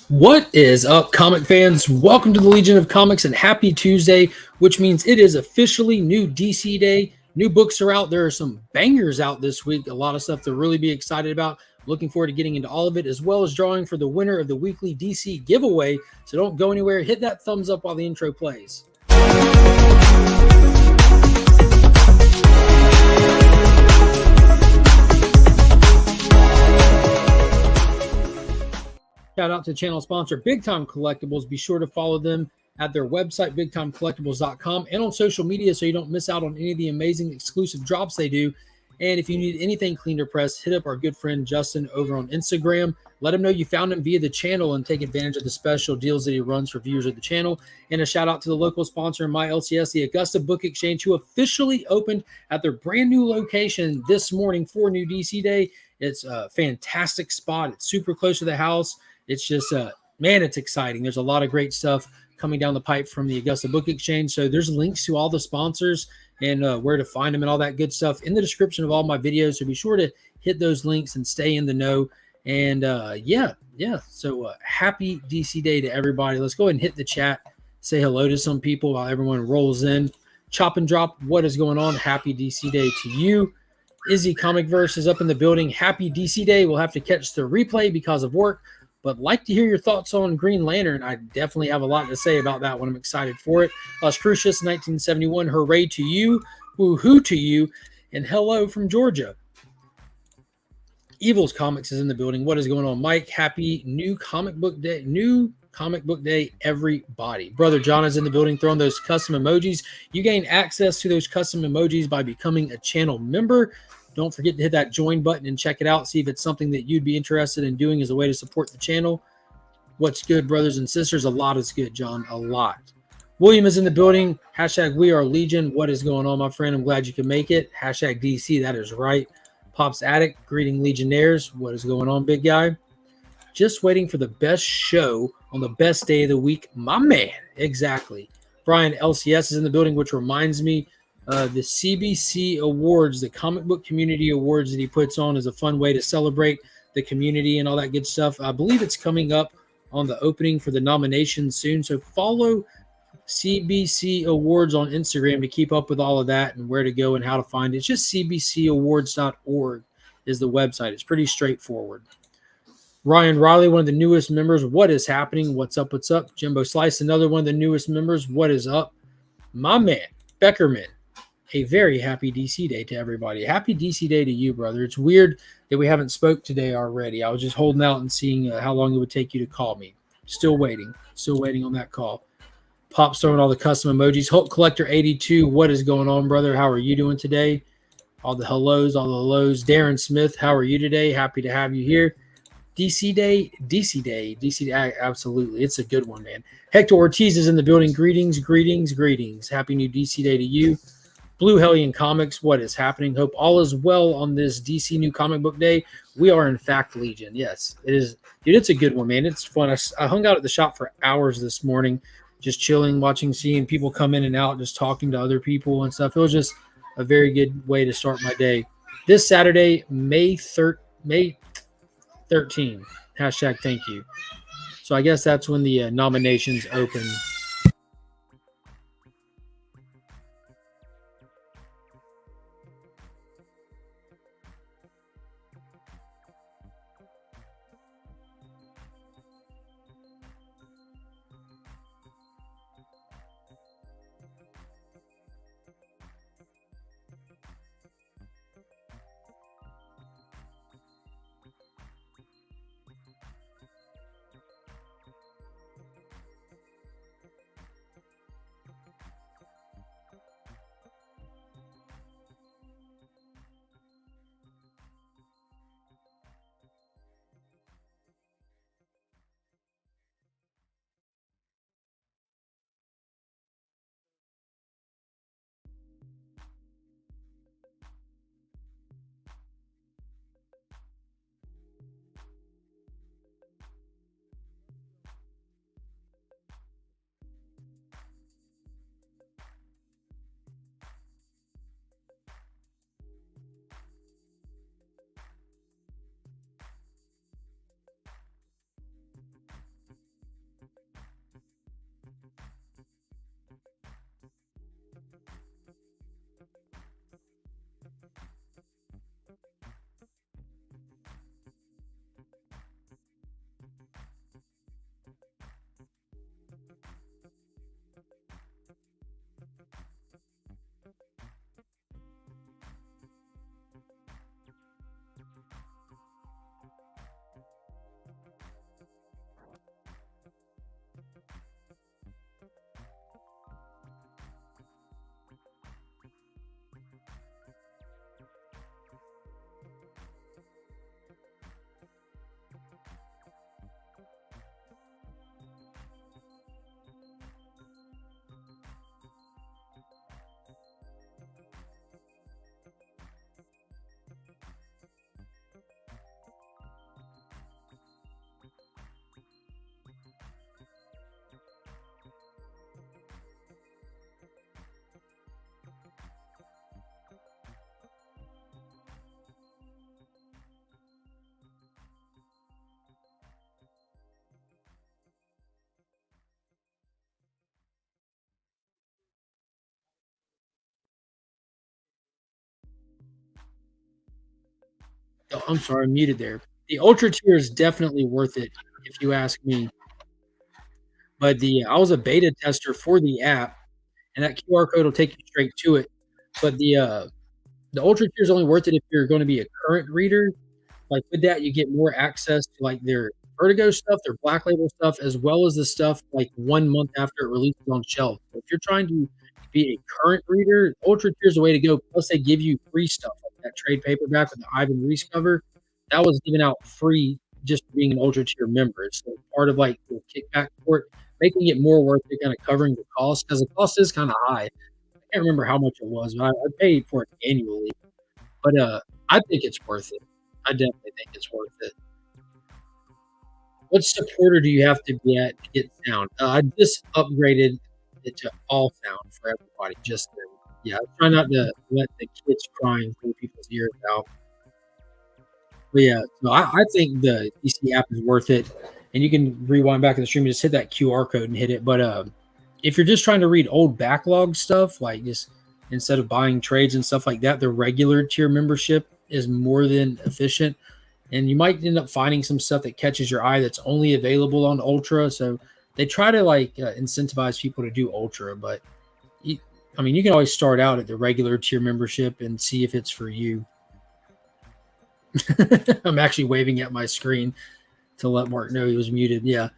What is up, comic fans? Welcome to the Legion of Comics and happy Tuesday, which means it is officially new DC Day. New books are out. There are some bangers out this week. A lot of stuff to really be excited about. Looking forward to getting into all of it, as well as drawing for the winner of the weekly DC giveaway. So don't go anywhere. Hit that thumbs up while the intro plays. Shout out to channel sponsor Big Time Collectibles. Be sure to follow them at their website, bigtimecollectibles.com, and on social media so you don't miss out on any of the amazing exclusive drops they do. And if you need anything cleaned or pressed, hit up our good friend Justin over on Instagram. Let him know you found him via the channel and take advantage of the special deals that he runs for viewers of the channel. And a shout out to the local sponsor in my LCS, the Augusta Book Exchange, who officially opened at their brand new location this morning for New DC Day. It's a fantastic spot. It's super close to the house. It's just, man, it's exciting. There's a lot of great stuff coming down the pipe from the Augusta Book Exchange. So there's links to all the sponsors and where to find them and all that good stuff in the description of all my videos. So be sure to hit those links and stay in the know. And yeah. So happy DC Day to everybody. Let's go ahead and hit the chat. Say hello to some people while everyone rolls in. Chop and drop. What is going on? Happy DC Day to you. Izzy Comic Verse is up in the building. Happy DC Day. We'll have to catch the replay because of work, but like to hear your thoughts on Green Lantern. I definitely have a lot to say about that one. I'm excited for it. Crucius 1971, hooray to you, woohoo to you, and hello from Georgia. Evils Comics is in the building. What is going on, Mike? Happy new comic book day. New comic book day, everybody. Brother John is in the building throwing those custom emojis. You gain access to those custom emojis by becoming a channel member. Don't forget to hit that join button and check it out. See if it's something that you'd be interested in doing as a way to support the channel. What's good, brothers and sisters? A lot is good, John. A lot. William is in the building. Hashtag we are Legion. What is going on, my friend? I'm glad you can make it. Hashtag DC. That is right. Pops Addict. Greeting Legionnaires. What is going on, big guy? Just waiting for the best show on the best day of the week. My man. Exactly. Brian LCS is in the building, which reminds me, the CBC Awards, the Comic Book Community Awards that he puts on, is a fun way to celebrate the community and all that good stuff. I believe it's coming up on the opening for the nominations soon. So follow CBC Awards on Instagram to keep up with all of that and where to go and how to find it. It's just cbcawards.org is the website. It's pretty straightforward. Ryan Riley, one of the newest members. What is happening? What's up? What's up? Jimbo Slice, another one of the newest members. What is up? My man, Beckerman. A very happy DC Day to everybody. Happy DC Day to you, brother. It's weird that we haven't spoke today already. I was just holding out and seeing how long it would take you to call me. Still waiting on that call. Pop's throwing all the custom emojis. Hulk Collector 82, what is going on, brother? How are you doing today? All the hellos. Darren Smith, how are you today? Happy to have you here. DC Day, absolutely. It's a good one, man. Hector Ortiz is in the building. Greetings. Happy new DC Day to you. Blue Hellion Comics, what is happening? Hope all is well on this DC New Comic Book Day. We are, in fact, Legion. Yes, it is. Dude, it's a good one, man. It's fun. I hung out at the shop for hours this morning, just chilling, seeing people come in and out, just talking to other people and stuff. It was just a very good way to start my day. This Saturday, May 13. Hashtag thank you. So I guess that's when the nominations open. Oh, I'm sorry, I'm muted there. The Ultra tier is definitely worth it if you ask me. But I was a beta tester for the app, and that QR code will take you straight to it. But the Ultra tier is only worth it if you're going to be a current reader. Like with that, you get more access to like their Vertigo stuff, their Black Label stuff, as well as the stuff like 1 month after it releases on shelf. So if you're trying to be a current reader, Ultra tier is the way to go. Plus, they give you free stuff like that trade paperback with the Ivan Reese cover. That was given out free just for being an Ultra tier member. So part of like the kickback for it, making it more worth it, kind of covering the cost because the cost is kind of high. I can't remember how much it was, but I paid for it annually. But I think it's worth it. I definitely think it's worth it. What supporter do you have to be at to get sound? I just upgraded it to all sound for everybody. Just then. Yeah, I try not to let the kids crying pull people's ears out. But yeah, so I think the DC app is worth it, and you can rewind back in the stream and just hit that QR code and hit it. But if you're just trying to read old backlog stuff, like just instead of buying trades and stuff like that, the regular tier membership is more than efficient. And you might end up finding some stuff that catches your eye that's only available on Ultra. So they try to like incentivize people to do Ultra, but you can always start out at the regular tier membership and see if it's for you. I'm actually waving at my screen to let Mark know he was muted. Yeah.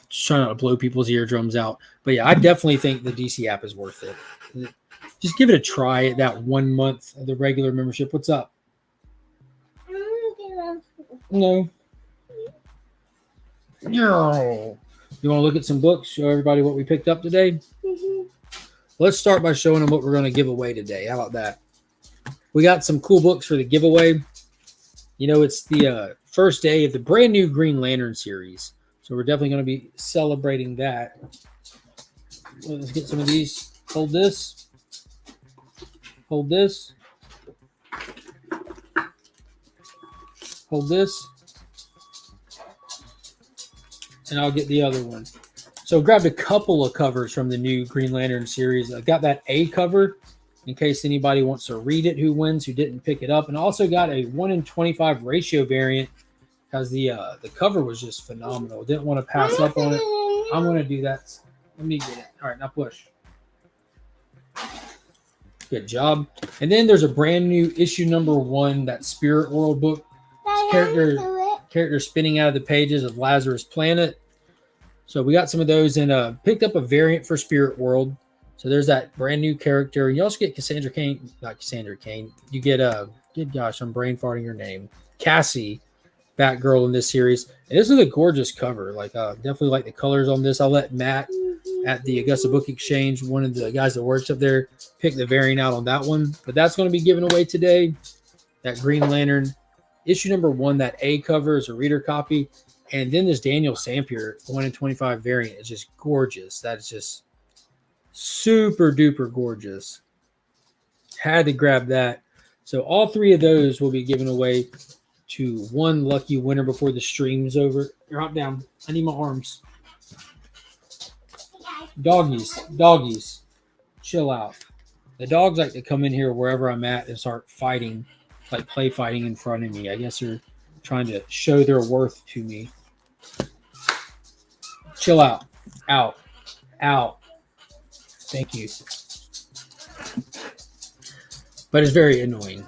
Just trying not to blow people's eardrums out. But yeah, I definitely think the DC app is worth it. Just give it a try at that 1 month of the regular membership. What's up? No. You want to look at some books? Show everybody what we picked up today? Mm-hmm. Let's start by showing them what we're going to give away today. How about that? We got some cool books for the giveaway. It's the first day of the brand new Green Lantern series. So we're definitely going to be celebrating that. Let's get some of these. Hold this. Hold this. Hold this. And I'll get the other one. So grabbed a couple of covers from the new Green Lantern series. I got that A cover in case anybody wants to read it who wins, who didn't pick it up. And also got a 1-in-25 ratio variant because the cover was just phenomenal. Didn't want to pass up on it. I'm going to do that. Let me get it. All right, now push. Good job. And then there's a brand new issue number 1, that Spirit World book. Character spinning out of the pages of Lazarus Planet. So we got some of those and picked up a variant for Spirit World. So there's that brand new character. You also get Cassandra Cain. Not Cassandra Cain. You get good gosh, I'm brain farting your name. Cassie, Batgirl in this series. And this is a gorgeous cover. Like definitely like the colors on this. I'll let Matt at the Augusta Book Exchange, one of the guys that works up there, pick the variant out on that one. But that's going to be given away today. That Green Lantern. Issue number 1, that A cover is a reader copy. And then this Daniel Sampier 1-in-25 variant is just gorgeous. That is just super duper gorgeous. Had to grab that. So all 3 of those will be given away to one lucky winner before the stream's over. You're hop down. I need my arms. Doggies. Chill out. The dogs like to come in here wherever I'm at and start fighting, like play fighting in front of me. I guess they're trying to show their worth to me. Chill out. Out. Thank you. But it's very annoying.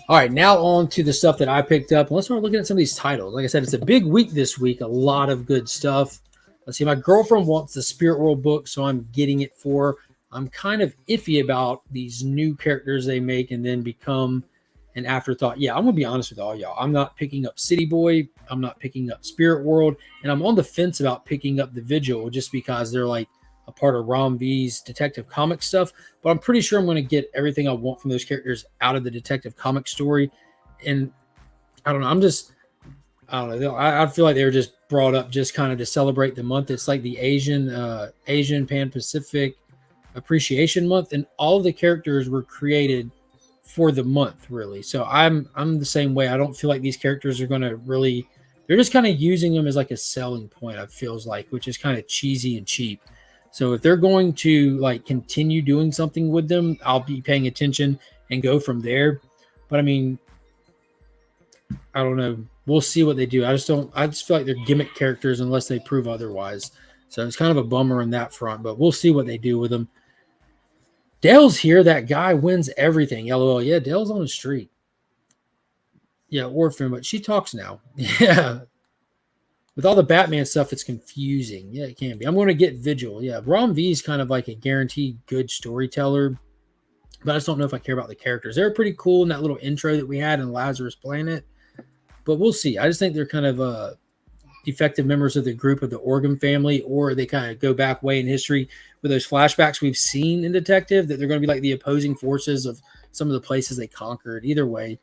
All right, now on to the stuff that I picked up. Let's start looking at some of these titles. Like I said, it's a big week this week. A lot of good stuff. Let's see. My girlfriend wants the Spirit World book, so I'm getting it for her. I'm kind of iffy about these new characters they make and then become an afterthought. Yeah, I'm going to be honest with all y'all. I'm not picking up City Boy. I'm not picking up Spirit World. And I'm on the fence about picking up the Vigil just because they're like a part of Rom V's Detective Comic stuff. But I'm pretty sure I'm going to get everything I want from those characters out of the Detective Comic story. And I don't know. I don't know. I feel like they were just brought up just kind of to celebrate the month. It's like the Asian Pan-Pacific Appreciation Month, and all of the characters were created for the month, really. So I'm the same way. I don't feel like these characters are going to really. They're just kind of using them as like a selling point. It feels like, which is kind of cheesy and cheap. So if they're going to like continue doing something with them, I'll be paying attention and go from there. But I mean, I don't know. We'll see what they do. I just feel like they're gimmick characters unless they prove otherwise. So it's kind of a bummer on that front, but we'll see what they do with them. Dale's here. That guy wins everything. LOL. Yeah, Dale's on the street. Yeah, Orphan, but she talks now. Yeah. With all the Batman stuff, it's confusing. Yeah, it can be. I'm going to get Vigil. Yeah, Rom V is kind of like a guaranteed good storyteller, but I just don't know if I care about the characters. They were pretty cool in that little intro that we had in Lazarus Planet, but we'll see. I just think they're kind of defective members of the group of the Organ family, or they kind of go back way in history with those flashbacks we've seen in Detective, that they're going to be like the opposing forces of some of the places they conquered. Either way,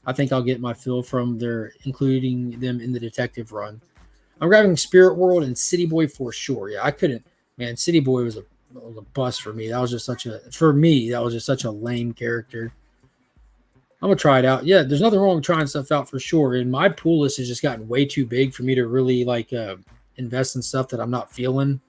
I think I'll get my fill from their including them in the Detective run. I'm grabbing Spirit World and City Boy for sure. Yeah, I couldn't. Man, City Boy was a bust for me. That was just such a lame character. I'm gonna try it out. Yeah, there's nothing wrong with trying stuff out for sure. And my pool list has just gotten way too big for me to really invest in stuff that I'm not feeling.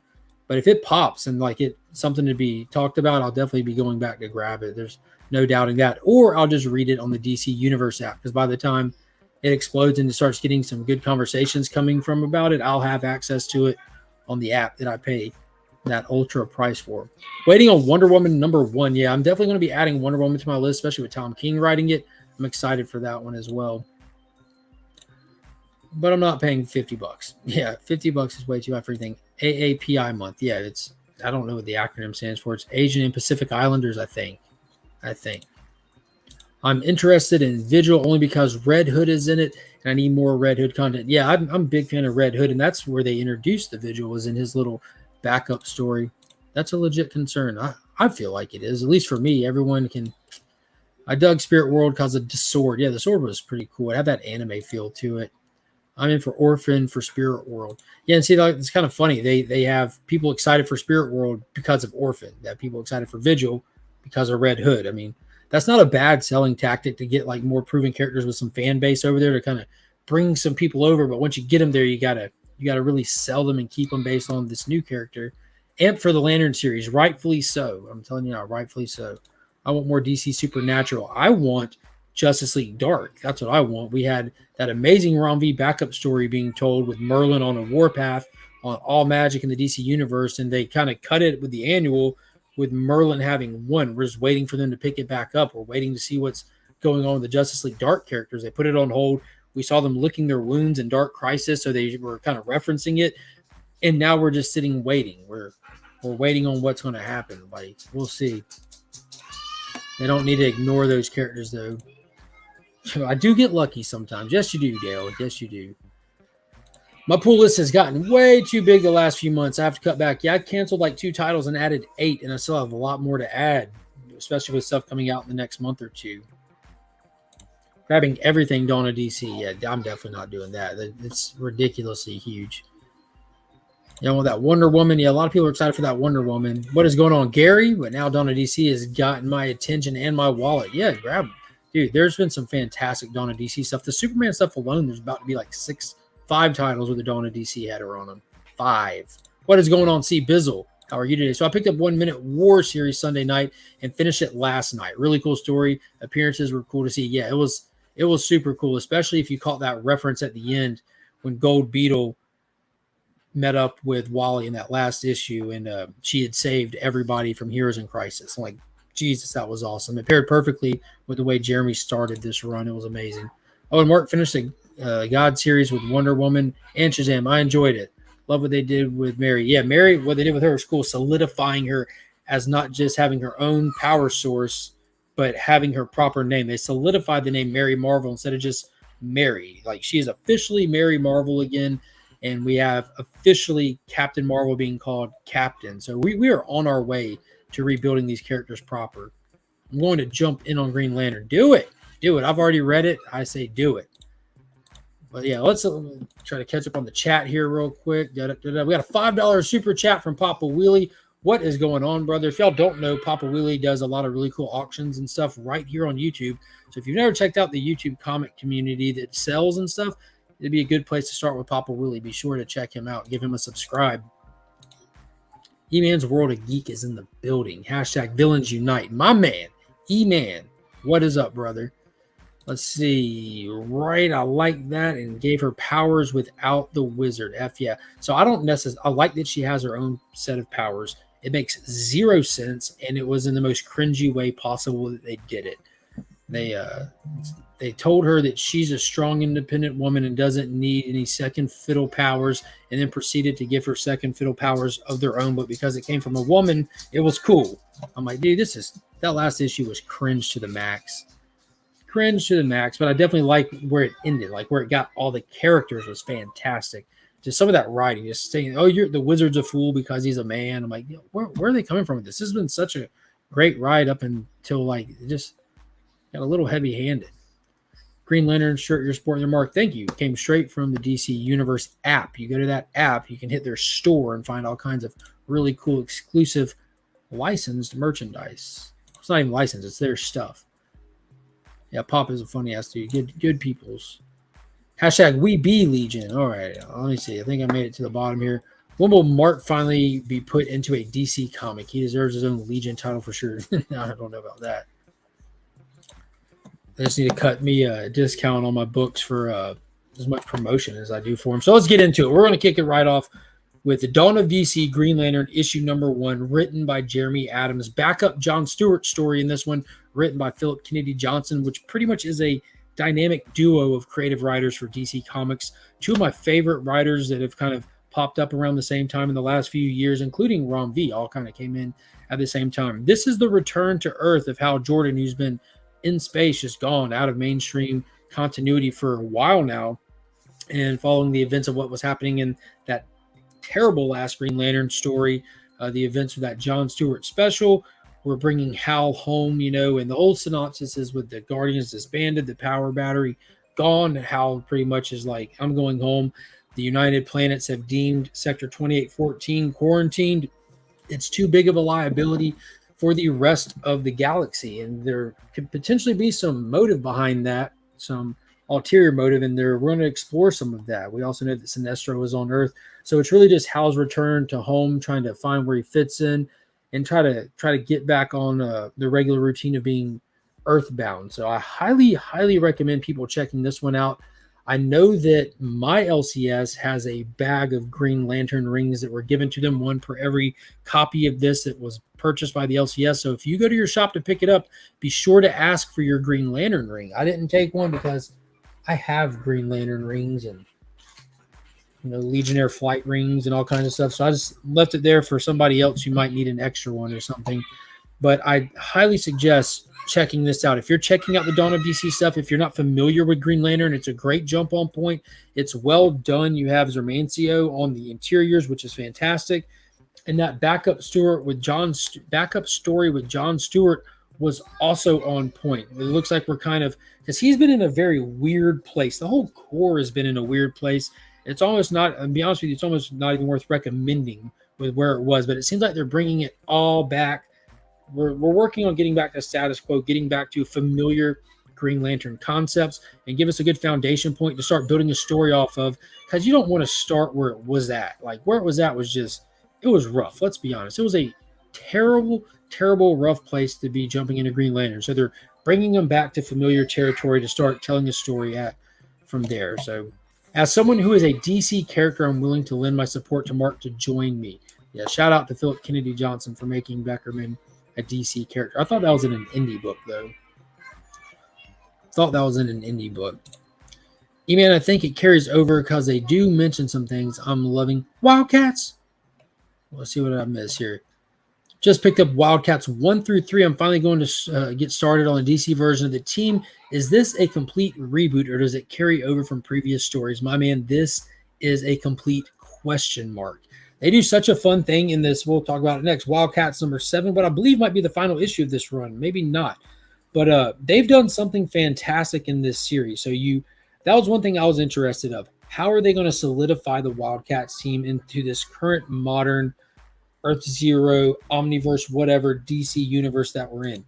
But if it pops and it's something to be talked about, I'll definitely be going back to grab it. There's no doubting that. Or I'll just read it on the DC Universe app, because by the time it explodes and it starts getting some good conversations coming from about it, I'll have access to it on the app that I pay that ultra price for. Waiting on Wonder Woman #1. Yeah, I'm definitely going to be adding Wonder Woman to my list, especially with Tom King writing it. I'm excited for that one as well. But I'm not paying $50. Yeah, $50 is way too high for anything. AAPI month. Yeah, I don't know what the acronym stands for. It's Asian and Pacific Islanders, I think. I'm interested in Vigil only because Red Hood is in it, and I need more Red Hood content. Yeah, I'm a big fan of Red Hood, and that's where they introduced the Vigil, was in his little backup story. That's a legit concern. I feel like it is, at least for me. Everyone can. I dug Spirit World because of the sword. Yeah, the sword was pretty cool. It had that anime feel to it. I'm in for Orphan for Spirit World. Yeah, and see, it's kind of funny. They have people excited for Spirit World because of Orphan. That people excited for Vigil because of Red Hood. I mean, that's not a bad selling tactic to get more proven characters with some fan base over there to kind of bring some people over. But once you get them there, you gotta really sell them and keep them based on this new character. Amp for the Lantern series, rightfully so. I'm telling you now, rightfully so. I want more DC Supernatural. I want Justice League Dark. That's what I want. We had that amazing Rom V backup story being told with Merlin on a warpath on All Magic in the DC Universe, and they kind of cut it with the annual with Merlin having won. We're just waiting for them to pick it back up. We're waiting to see what's going on with the Justice League Dark characters. They put it on hold. We saw them licking their wounds in Dark Crisis, so they were kind of referencing it. And now we're just sitting waiting. We're waiting on what's going to happen. We'll see. They don't need to ignore those characters, though. I do get lucky sometimes. Yes, you do, Dale. Yes, you do. My pool list has gotten way too big the last few months. I have to cut back. Yeah, I canceled 2 titles and added 8, and I still have a lot more to add, especially with stuff coming out in the next month or two. Grabbing everything Dawn of DC. Yeah, I'm definitely not doing that. It's ridiculously huge. You know, that Wonder Woman. Yeah, a lot of people are excited for that Wonder Woman. What is going on, Gary? But now Dawn of DC has gotten my attention and my wallet. Yeah, grab them. Dude, there's been some fantastic Dawn of DC stuff. The Superman stuff alone, there's about to be 5 titles with the Dawn of DC header on them. 5. What is going on, C. Bizzle? How are you today? So I picked up 1 Minute War series Sunday night and finished it last night. Really cool story. Appearances were cool to see. Yeah, it was super cool, especially if you caught that reference at the end when Gold Beetle met up with Wally in that last issue, and she had saved everybody from Heroes in Crisis. I'm like, Jesus, that was awesome. It paired perfectly with the way Jeremy started this run. It was amazing. Oh, and Mark finished the God series with Wonder Woman and Shazam. I enjoyed it. Love what they did with Mary. Yeah, Mary, what they did with her was cool, solidifying her as not just having her own power source, but having her proper name. They solidified the name Mary Marvel instead of just Mary. She is officially Mary Marvel again, and we have officially Captain Marvel being called Captain. So we are on our way to rebuilding these characters proper. I'm going to jump in on Green Lantern. Do it. I've already read it. I say do it. But yeah, let's try to catch up on the chat here real quick. We got a $5 super chat from Papa Wheelie. What is going on, brother? If y'all don't know, Papa Wheelie does a lot of really cool auctions and stuff right here on YouTube. So if you've never checked out the YouTube comic community that sells and stuff, it'd be a good place to start with Papa Wheelie. Be sure to check him out. Give him a subscribe. E-Man's World of Geek is in the building. # Villains Unite. My man, E-Man. What is up, brother? Let's see. Right, I like that, and gave her powers without the wizard. F yeah. So I don't necessarily. I like that she has her own set of powers. It makes zero sense, and it was in the most cringy way possible that they did it. They told her that she's a strong, independent woman and doesn't need any second fiddle powers, and then proceeded to give her second fiddle powers of their own. But because it came from a woman, it was cool. I'm like, dude, that last issue was cringe to the max. Cringe to the max, but I definitely like where it ended, like where it got all the characters was fantastic. Just some of that writing, just saying, "Oh, the wizard's a fool because he's a man." I'm like, where are they coming from with this? This has been such a great ride up until like it just got a little heavy-handed. Green Lantern shirt you're sporting there, Mark. Thank you. Came straight from the DC Universe app. You go to that app, you can hit their store and find all kinds of really cool exclusive licensed merchandise. It's not even licensed, it's their stuff. Yeah, Pop is a funny ass dude. Good peoples. Hashtag We Be Legion. All right, let me see. I think I made it to the bottom here. When will Mark finally be put into a DC comic? He deserves his own Legion title for sure. I don't know about that. They just need to cut me a discount on my books for as much promotion as I do for them. So let's get into it. We're going to kick it right off with the Dawn of DC Green Lantern issue number 1, written by Jeremy Adams. Backup John Stewart story in this one, written by Philip Kennedy Johnson, which pretty much is a dynamic duo of creative writers for DC Comics. Two of my favorite writers that have kind of popped up around the same time in the last few years, including Ron V, all kind of came in at the same time. This is the return to Earth of Hal Jordan, who's been in space, just gone out of mainstream continuity for a while now, and following the events of what was happening in that terrible last Green Lantern story, the events of that John Stewart special. We're bringing Hal home, and the old synopsis is with the Guardians disbanded, the power battery gone. Hal pretty much is like, I'm going home. The United Planets have deemed Sector 2814 quarantined. It's too big of a liability for the rest of the galaxy, and there could potentially be some motive behind that, some ulterior motive, and we're going to explore some of that. We also know that Sinestro is on Earth, so it's really just Hal's return to home, trying to find where he fits in, and try to get back on the regular routine of being Earthbound. So I highly recommend people checking this one out. I know that my LCS has a bag of Green Lantern rings that were given to them, one per every copy of this that was purchased by the LCS. So if you go to your shop to pick it up, be sure to ask for your Green Lantern ring. I didn't take one because I have Green Lantern rings and Legionnaire flight rings and all kinds of stuff. So I just left it there for somebody else who might need an extra one or something. But I highly suggest checking this out. If you're checking out the Dawn of DC stuff, if you're not familiar with Green Lantern, it's a great jump on point. It's well done. You have Zermancio on the interiors, which is fantastic. And that backup story with John Stewart was also on point. It looks like we're kind of, because he's been in a very weird place. The whole core has been in a weird place. It's almost not, I'll be honest with you, it's almost not even worth recommending with where it was, but it seems like they're bringing it all back. We're working on getting back to status quo, getting back to familiar Green Lantern concepts, and give us a good foundation point to start building a story off of, because you don't want to start where it was at. Like, where it was at was just, it was rough. Let's be honest. It was a terrible, rough place to be jumping into Green Lantern. So they're bringing them back to familiar territory to start telling a story at from there. So as someone who is a DC character, I'm willing to lend my support to Mark to join me. Yeah, shout out to Philip Kennedy Johnson for making Beckerman a DC character. I thought that was in an indie book, though. Eman, I think it carries over because they do mention some things. I'm loving Wildcats. Let's see what I missed here. Just picked up Wildcats 1 through 3. I'm finally going to get started on the DC version of the team. Is this a complete reboot, or does it carry over from previous stories? My man, this is a complete question mark. They do such a fun thing in this. We'll talk about it next. Wildcats number 7, what I believe might be the final issue of this run. Maybe not. But they've done something fantastic in this series. So that was one thing I was interested of. How are they going to solidify the Wildcats team into this current modern Earth Zero, Omniverse, whatever DC universe that we're in?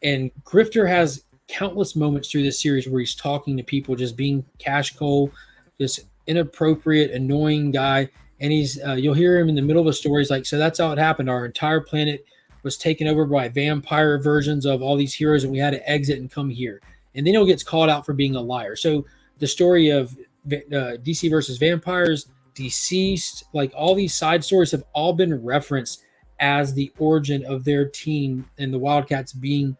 And Grifter has countless moments through this series where he's talking to people, just being Cash Cole, just inappropriate, annoying guy. And he's you'll hear him in the middle of a story. He's like, so that's how it happened. Our entire planet was taken over by vampire versions of all these heroes, and we had to exit and come here. and then he gets called out for being a liar. So the story of DC versus Vampires, Deceased, like all these side stories have all been referenced as the origin of their team and the Wildcats being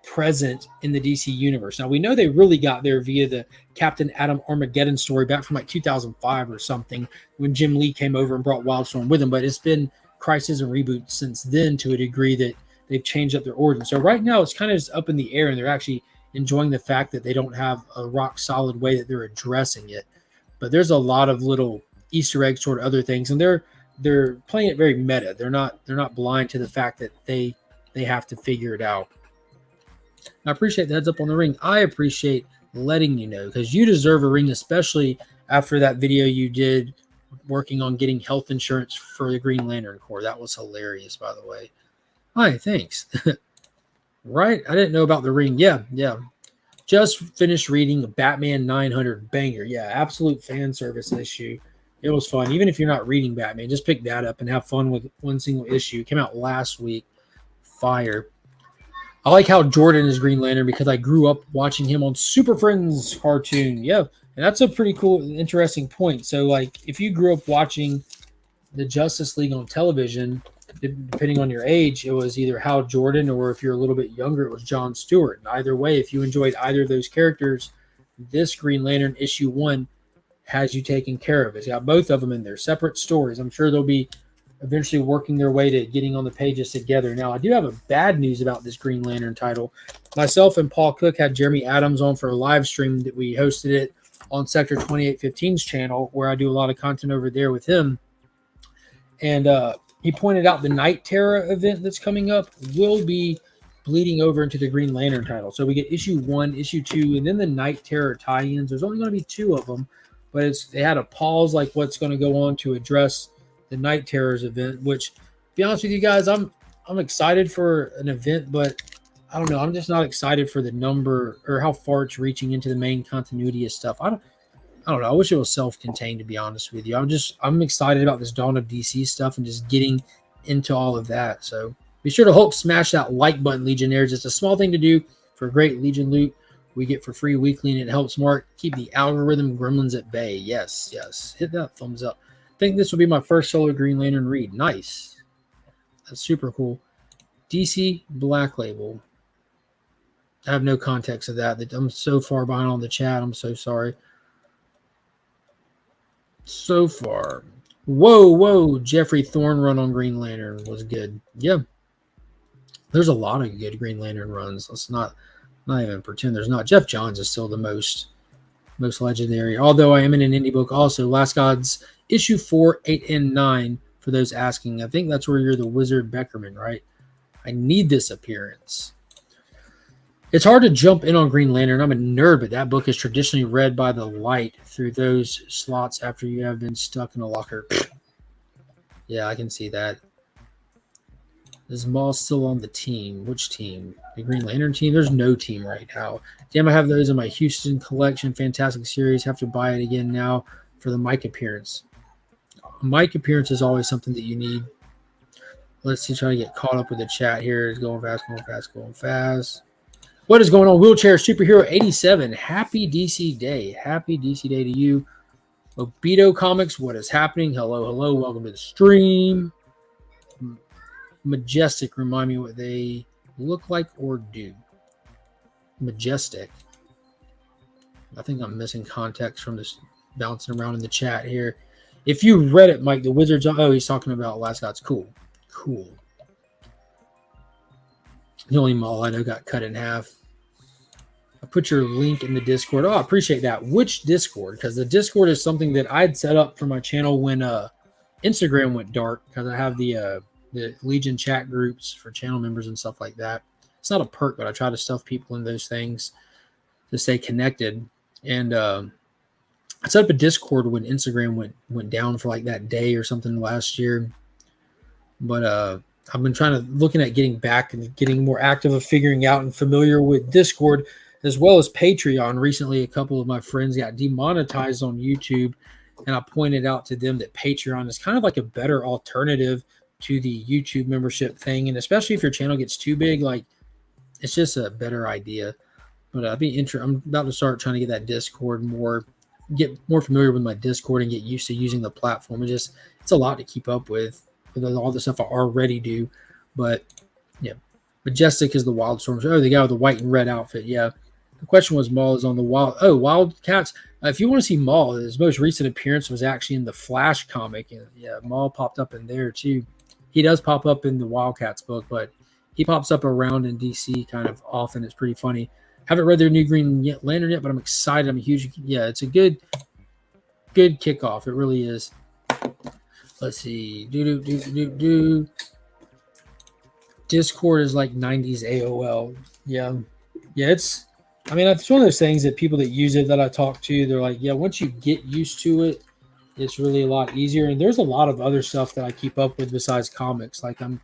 present in the DC universe. Now we know they really got there via the Captain Atom Armageddon story back from like 2005 or something when Jim Lee came over and brought Wildstorm with him, but it's been crisis and reboots since then to a degree that they've changed up their origin. So right now it's kind of just up in the air, and they're actually enjoying the fact that they don't have a rock solid way that they're addressing it. But there's a lot of little Easter eggs toward other things, and they're playing it very meta. They're not blind to the fact that they have to figure it out. I appreciate the heads up on the ring. I appreciate letting you know, because you deserve a ring, especially after that video you did working on getting health insurance for the Green Lantern Corps. That was hilarious, by the way. Hi, thanks. Right? I didn't know about the ring. Yeah. Just finished reading Batman 900 banger. Yeah, absolute fan service issue. It was fun. Even if you're not reading Batman, just pick that up and have fun with one single issue. It came out last week. Fire. I like how Jordan is Green Lantern because I grew up watching him on Super Friends cartoon. Yeah, and that's a pretty cool, interesting point. So, like, if you grew up watching the Justice League on television, depending on your age, it was either Hal Jordan, or if you're a little bit younger, it was John Stewart. And either way, if you enjoyed either of those characters, this Green Lantern issue 1 has you taken care of. It's got both of them in there, separate stories. I'm sure they'll be eventually working their way to getting on the pages together. Now, I do have a bad news about this Green Lantern title. Myself and Paul Cook had Jeremy Adams on for a live stream that we hosted it on Sector 2815's channel, where I do a lot of content over there with him. And he pointed out the Night Terror event that's coming up will be bleeding over into the Green Lantern title. So we get issue 1, issue 2, and then the Night Terror tie-ins. There's only going to be 2 of them, but they had a pause like what's going to go on to address the Night Terrors event, which, to be honest with you guys, I'm excited for an event, but I don't know. I'm just not excited for the number or how far it's reaching into the main continuity of stuff. I don't know. I wish it was self-contained, to be honest with you. I'm excited about this Dawn of DC stuff and just getting into all of that. So be sure to Hulk smash that like button, Legionnaires. It's a small thing to do for great Legion loot we get for free weekly, and it helps Mark keep the algorithm gremlins at bay. Yes. Hit that thumbs up. I think this will be my first solo Green Lantern read. Nice. That's super cool. DC Black Label. I have no context of that. I'm so far behind on the chat. I'm so sorry. So far. Whoa. Jeffrey Thorne run on Green Lantern was good. Yeah. There's a lot of good Green Lantern runs. Let's not even pretend there's not. Jeff Johns is still the most legendary. Although I am in an indie book also. Last Gods issue 4, 8, and 9 for those asking. I think that's where you're the Wizard Beckerman, right? I need this appearance. It's hard to jump in on Green Lantern. I'm a nerd, but that book is traditionally read by the light through those slots after you have been stuck in a locker. Yeah, I can see that. Is Maul still on the team? Which team? The Green Lantern team? There's no team right now. Damn, I have those in my Houston collection. Fantastic series. Have to buy it again now for the mic appearance. Mic appearance is always something that you need. Let's see, try to get caught up with the chat here. It's going fast. What is going on? Wheelchair Superhero 87. Happy DC Day. Happy DC Day to you. Obito Comics, what is happening? Hello. Welcome to the stream. Majestic, remind me what they look like or do. Majestic. I think I'm missing context from this bouncing around in the chat here. If you read it, Mike, the Wizards, he's talking about Last Gods. Cool. The only Maul I know got cut in half. I put your link in the Discord. I appreciate that. Which Discord? Because the Discord is something that I'd set up for my channel when Instagram went dark, because I have the Legion chat groups for channel members and stuff like that. It's not a perk, but I try to stuff people in those things to stay connected. And I set up a Discord when Instagram went down for like that day or something last year. But I've been looking at getting back and getting more active of figuring out and familiar with Discord as well as Patreon. Recently, a couple of my friends got demonetized on YouTube, and I pointed out to them that Patreon is kind of like a better alternative to the YouTube membership thing. And especially if your channel gets too big, like, it's just a better idea. But I'm about to start trying to get that Discord get more familiar with my Discord and get used to using the platform. It's a lot to keep up with all the stuff I already do. But yeah, Majestic is the Wildstorm. Oh, the guy with the white and red outfit. Yeah. The question was Maul is on the Wildcats. If you want to see Maul, his most recent appearance was actually in the Flash comic. And yeah, Maul popped up in there too. He does pop up in the Wildcats book, but he pops up around in DC kind of often. It's pretty funny. Haven't read their new Green Lantern yet, but I'm excited. I'm a huge it's a good kickoff. It really is. Let's see. Discord is like 90s AOL. Yeah. It's one of those things that people that use it that I talk to, they're like, yeah, once you get used to it, it's really a lot easier. And there's a lot of other stuff that I keep up with besides comics. Like I'm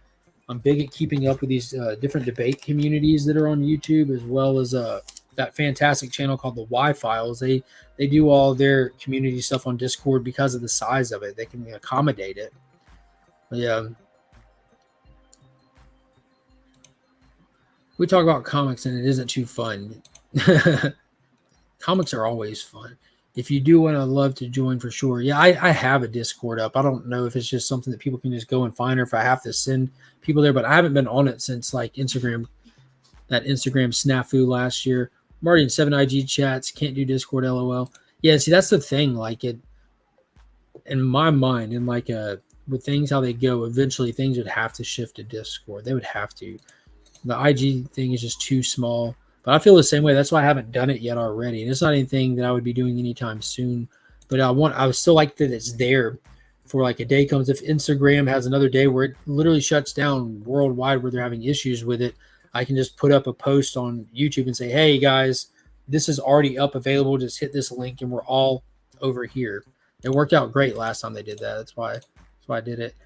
big at keeping up with these different debate communities that are on YouTube, as well as that fantastic channel called the Y-Files. They do all their community stuff on Discord because of the size of it. They can accommodate it. But yeah. We talk about comics and it isn't too fun. Comics are always fun. If you do want to love to join for sure. Yeah, I have a Discord up. I don't know if it's just something that people can just go and find or if I have to send people there, but I haven't been on it since like Instagram snafu last year. I'm already in 7 IG chats. Can't do Discord, LOL. Yeah, see, that's the thing. Like it, in my mind, and like with things how they go, eventually things would have to shift to Discord. They would have to. The IG thing is just too small. But I feel the same way. That's why I haven't done it yet already. And it's not anything that I would be doing anytime soon. But I would still like that it's there for like a day comes. If Instagram has another day where it literally shuts down worldwide where they're having issues with it, I can just put up a post on YouTube and say, hey guys, this is already up available. Just hit this link and we're all over here. It worked out great last time they did that. That's why I did it.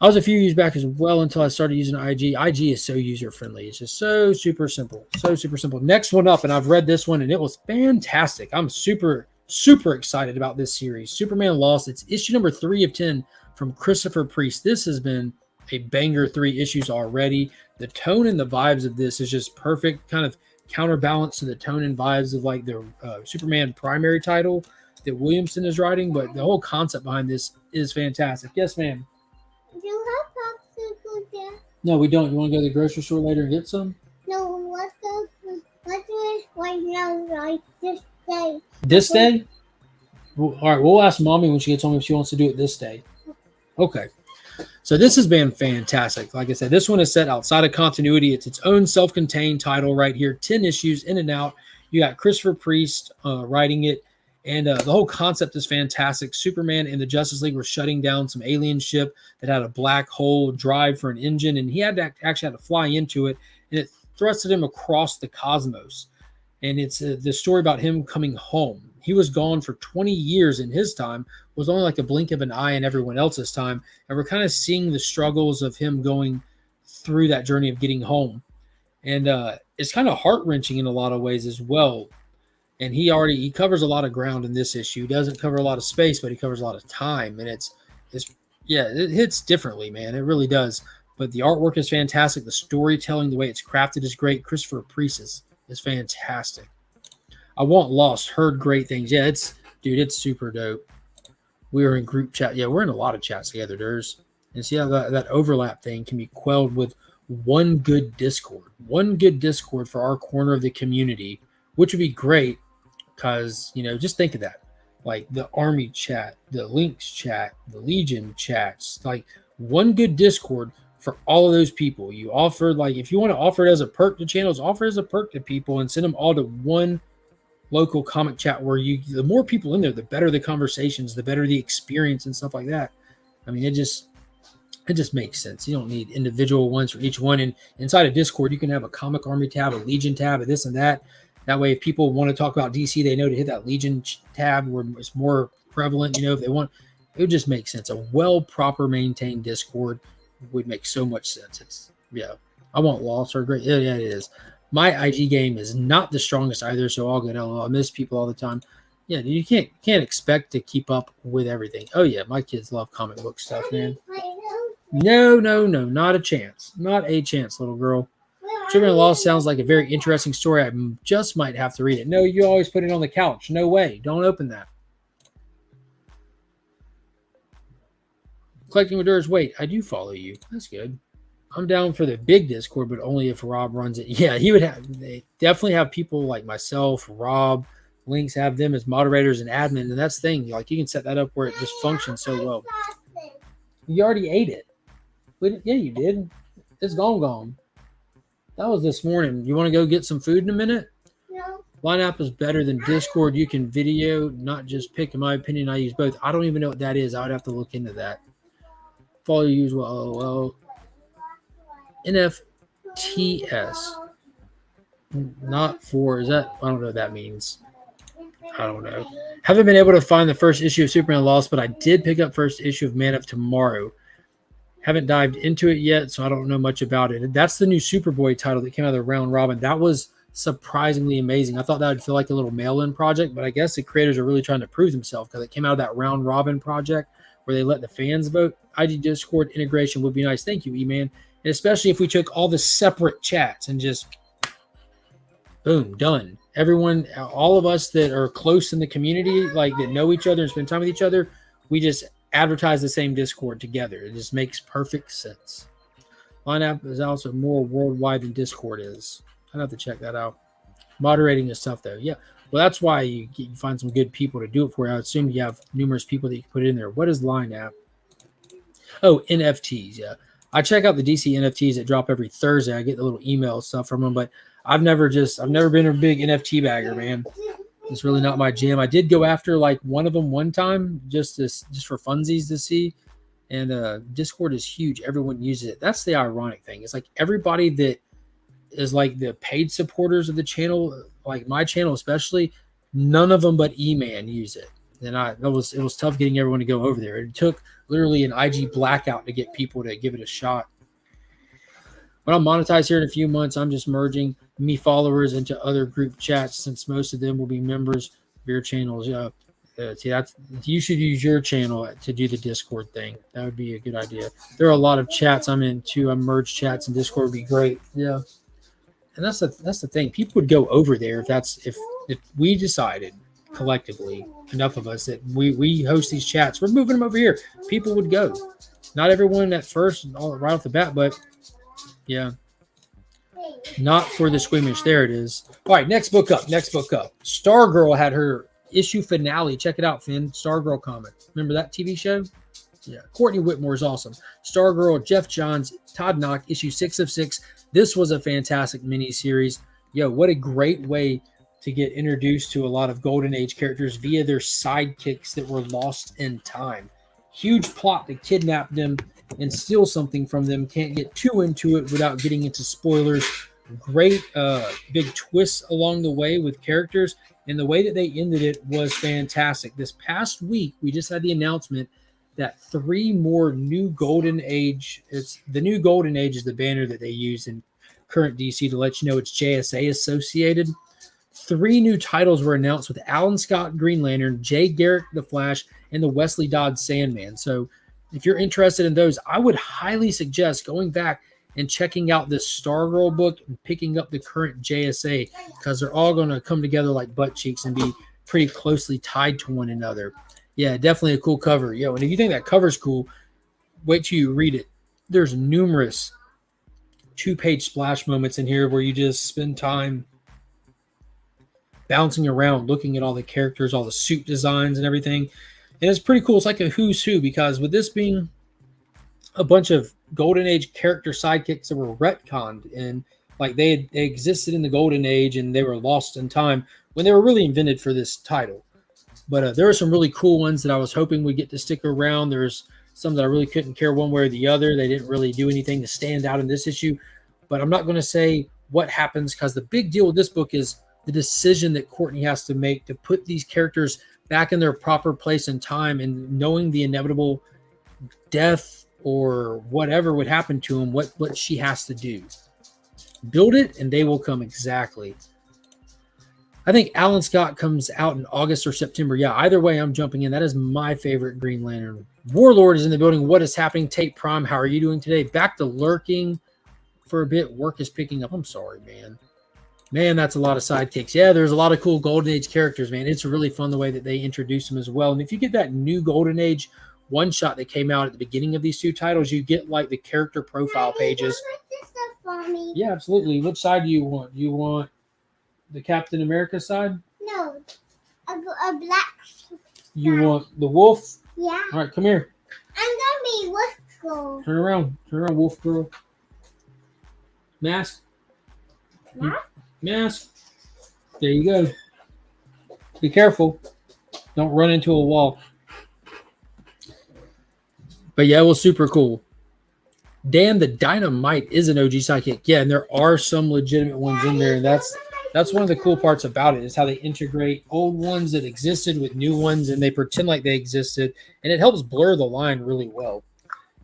I was a few years back as well until I started using IG. IG is so user-friendly. It's just so super simple. So super simple. Next one up, and I've read this one, and it was fantastic. I'm super, super excited about this series. Superman Lost. It's issue number 3 of 10 from Christopher Priest. This has been a banger 3 issues already. The tone and the vibes of this is just perfect, kind of counterbalance to the tone and vibes of like the Superman primary title that Williamson is writing, but the whole concept behind this is fantastic. Yes, ma'am. Do you have popsicles there? No, we don't. You want to go to the grocery store later and get some? No, let's do it right now, right this day. This day? Well, all right, we'll ask Mommy when she gets home if she wants to do it this day. Okay. So this has been fantastic. Like I said, this one is set outside of continuity. It's its own self-contained title right here. 10 issues in and out. You got Christopher Priest writing it. And the whole concept is fantastic. Superman and the Justice League were shutting down some alien ship that had a black hole drive for an engine, and he actually had to fly into it, and it thrusted him across the cosmos. And it's the story about him coming home. He was gone for 20 years in his time, was only like a blink of an eye in everyone else's time, and we're kind of seeing the struggles of him going through that journey of getting home. And it's kind of heart-wrenching in a lot of ways as well. And he covers a lot of ground in this issue. He doesn't cover a lot of space, but he covers a lot of time. And it hits differently, man. It really does. But the artwork is fantastic. The storytelling, the way it's crafted is great. Christopher Priest is fantastic. I Want Lost, heard great things. Yeah, it's super dope. We were in group chat. Yeah, we're in a lot of chats together, and see how that overlap thing can be quelled with one good Discord. One good Discord for our corner of the community, which would be great. Because, just think of that. Like the Army chat, the Lynx chat, the Legion chats, like one good Discord for all of those people. You offer, like, if you want to offer it as a perk to channels, offer it as a perk to people and send them all to one local comic chat where the more people in there, the better the conversations, the better the experience and stuff like that. I mean, it just makes sense. You don't need individual ones for each one. And inside of Discord, you can have a Comic Army tab, a Legion tab, a this and that. That way, if people want to talk about DC, they know to hit that Legion tab where it's more prevalent. If they want, it would just make sense. A proper maintained Discord would make so much sense. I Want Lost are great. Yeah, it is. My IG game is not the strongest either, so all good. I miss people all the time. Yeah, you can't expect to keep up with everything. Oh yeah, my kids love comic book stuff, man. No, not a chance. Not a chance, little girl. Superman Lost sounds like a very interesting story. I just might have to read it. No, you always put it on the couch. No way. Don't open that. Collecting Endures. Wait, I do follow you. That's good. I'm down for the big Discord, but only if Rob runs it. Yeah, he would have. They definitely have people like myself, Rob, Links, have them as moderators and admin, and that's the thing. Like you can set that up where it just functions so well. You already ate it. Yeah, you did. It's gone. That was this morning. You want to go get some food in a minute? No. Lineup is better than Discord. You can video, not just pick. In my opinion, I use both. I don't even know what that is. I would have to look into that. Follow you as well. NFTS. Not for, is that, I don't know what that means. I don't know. Haven't been able to find the first issue of Superman Lost, but I did pick up first issue of Man of Tomorrow. Haven't dived into it yet, so I don't know much about it. That's the new Superboy title that came out of the round robin. That was surprisingly amazing. I thought that would feel like a little mail-in project, but I guess the creators are really trying to prove themselves because it came out of that round robin project where they let the fans vote. IG Discord integration would be nice. Thank you, Eman. And especially if we took all the separate chats and just boom, done. Everyone, all of us that are close in the community, like that know each other and spend time with each other, we just advertise the same Discord together. It just makes perfect sense. Lineup is also more worldwide than Discord is. I'd have to check that out. Moderating is tough though. Yeah. Well, that's why you find some good people to do it for you. I assume you have numerous people that you can put in there. What is Lineup? Oh, NFTs. Yeah. I check out the DC NFTs that drop every Thursday. I get the little email stuff from them, but I've never been a big NFT bagger, man. It's really not my jam. I did go after like one of them one time just for funsies to see. And Discord is huge. Everyone uses it. That's the ironic thing. It's like everybody that is like the paid supporters of the channel, like my channel especially, none of them but E-Man use it. And it was tough getting everyone to go over there. It took literally an IG blackout to get people to give it a shot. When I'm monetized here in a few months, I'm just merging me followers into other group chats since most of them will be members of your channels. You should use your channel to do the Discord thing. That would be a good idea. There are a lot of chats I'm in too. I'm merged chats and Discord would be great. Yeah. And that's the thing. People would go over there if we decided collectively, enough of us, that we host these chats. We're moving them over here. People would go. Not everyone at first, right off the bat, but yeah. Not for the squeamish. There it is. All right, next book up. Stargirl had her issue finale. Check it out, Finn. Stargirl comic. Remember that TV show? Yeah. Courtney Whitmore is awesome. Stargirl, Jeff Johns, Todd Knock, issue 6 of 6. This was a fantastic mini-series. Yo, what a great way to get introduced to a lot of Golden Age characters via their sidekicks that were lost in time. Huge plot to kidnap them and steal something from them. Can't get too into it without getting into spoilers. Great big twists along the way with characters, and the way that they ended it was fantastic. This past week, we just had the announcement that 3 more new Golden Age. It's the new Golden Age is the banner that they use in current DC to let you know it's JSA associated. 3 new titles were announced with Alan Scott Green Lantern, Jay Garrick the Flash, and the Wesley Dodds Sandman. So if you're interested in those, I would highly suggest going back and checking out this Stargirl book and picking up the current JSA, because they're all going to come together like butt cheeks and be pretty closely tied to one another. Yeah, definitely a cool cover. Yo, and if you think that cover's cool, wait till you read it. There's numerous 2-page splash moments in here where you just spend time bouncing around, looking at all the characters, all the suit designs and everything. And it's pretty cool. It's like a who's who, because with this being a bunch of Golden Age character sidekicks that were retconned, and like they existed in the Golden Age and they were lost in time when they were really invented for this title. But there were some really cool ones that I was hoping would get to stick around. There's some that I really couldn't care one way or the other. They didn't really do anything to stand out in this issue. But I'm not going to say what happens, because the big deal with this book is the decision that Courtney has to make to put these characters back in their proper place and time, and knowing the inevitable death or whatever would happen to them, what she has to do. Build it and they will come. Exactly. I think Alan Scott comes out in August or September. Yeah, either way, I'm jumping in. That is my favorite Green Lantern. Warlord is in the building. What is happening? Tate Prime, how are you doing today? Back to lurking. for a bit. Work is picking up. I'm sorry, man. Man, that's a lot of sidekicks. Yeah, there's a lot of cool Golden Age characters, man. It's really fun the way that they introduce them as well. And if you get that new Golden Age one-shot that came out at the beginning of these two titles, you get like the character profile pages. Yeah, absolutely. Which side do you want? You want the Captain America side? No, a black. You want the wolf? Yeah. All right, come here. I'm gonna be Wolf Girl. Turn around, wolf girl. Mask. Mask. There you go. Be careful. Don't run into a wall. But yeah, it was super cool. Dan the Dynamite is an OG sidekick. Yeah, and there are some legitimate ones in there. That's one of the cool parts about it, is how they integrate old ones that existed with new ones, and they pretend like they existed, and it helps blur the line really well.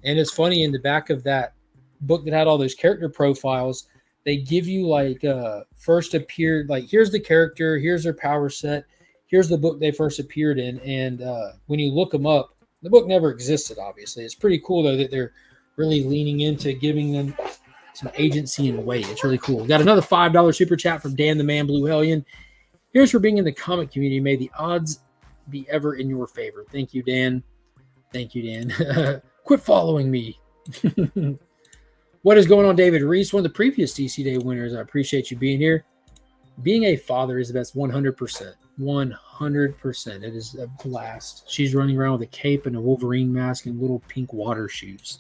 And it's funny, in the back of that book that had all those character profiles, they give you like first appeared, like here's the character, here's their power set, here's the book they first appeared in, and when you look them up, the book never existed, obviously. It's pretty cool, though, that they're really leaning into giving them some agency and weight. It's really cool. We got another $5 super chat from Dan the Man Blue Hellion. Here's for being in the comic community. May the odds be ever in your favor. Thank you, Dan. Thank you, Dan. Quit following me. What is going on, David Reese? One of the previous DC Day winners. I appreciate you being here. Being a father is the best. 100%. 100%. It is a blast. She's running around with a cape and a Wolverine mask and little pink water shoes.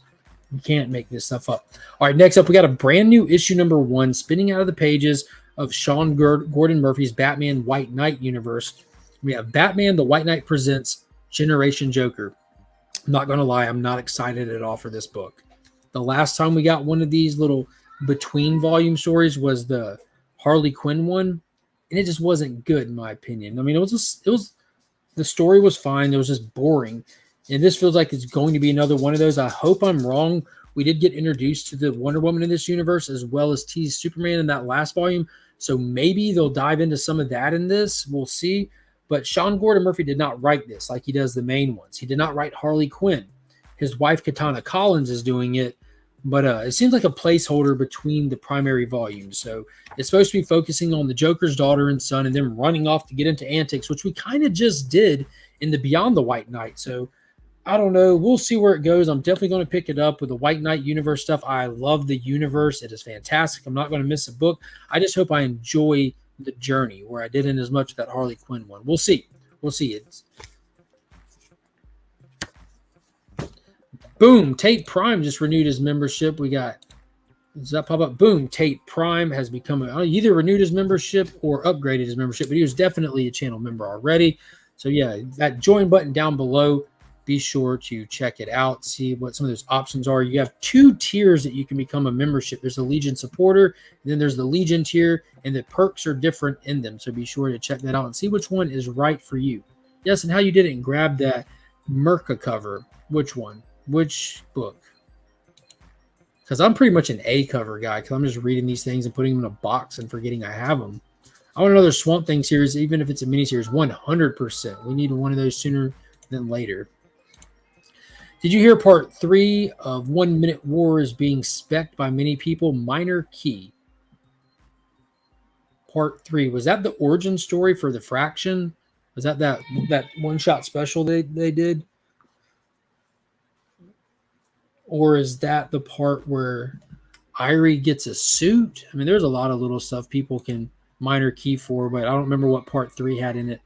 You can't make this stuff up. All right, next up, we got a brand new issue number 1 spinning out of the pages of Sean Gordon Murphy's Batman White Knight universe. We have Batman the White Knight presents Generation Joker. I'm not going to lie, I'm not excited at all for this book. The last time we got one of these little between volume stories was the Harley Quinn one, and it just wasn't good in my opinion. I mean, the story was fine. It was just boring. And this feels like it's going to be another one of those. I hope I'm wrong. We did get introduced to the Wonder Woman in this universe, as well as tease Superman in that last volume. So maybe they'll dive into some of that in this. We'll see. But Sean Gordon Murphy did not write this like he does the main ones. He did not write Harley Quinn. His wife, Katana Collins, is doing it. But it seems like a placeholder between the primary volumes. So it's supposed to be focusing on the Joker's daughter and son and then running off to get into antics, which we kind of just did in the Beyond the White Knight. So I don't know. We'll see where it goes. I'm definitely going to pick it up with the White Knight universe stuff. I love the universe. It is fantastic. I'm not going to miss a book. I just hope I enjoy the journey where I didn't as much of that Harley Quinn one. We'll see. We'll see. Boom. Tate Prime just renewed his membership. We got, does that pop up? Boom. Tate Prime has become, either renewed his membership or upgraded his membership, but he was definitely a channel member already. So yeah, that join button down below. Be sure to check it out, see what some of those options are. You have 2 tiers that you can become a membership. There's the Legion supporter, and then there's the Legion tier, and the perks are different in them. So be sure to check that out and see which one is right for you. Yes, and how you did it and grab that Merca cover. Which one? Which book? Because I'm pretty much an A cover guy, because I'm just reading these things and putting them in a box and forgetting I have them. I want another Swamp Thing series, even if it's a miniseries, 100%. We need one of those sooner than later. Did you hear part 3 of 1 Minute War is being spec'd by many people? Minor Key. Part 3. Was that the origin story for the Fraction? Was that one-shot special they did? Or is that the part where Irie gets a suit? I mean, there's a lot of little stuff people can minor key for, but I don't remember what part 3 had in it.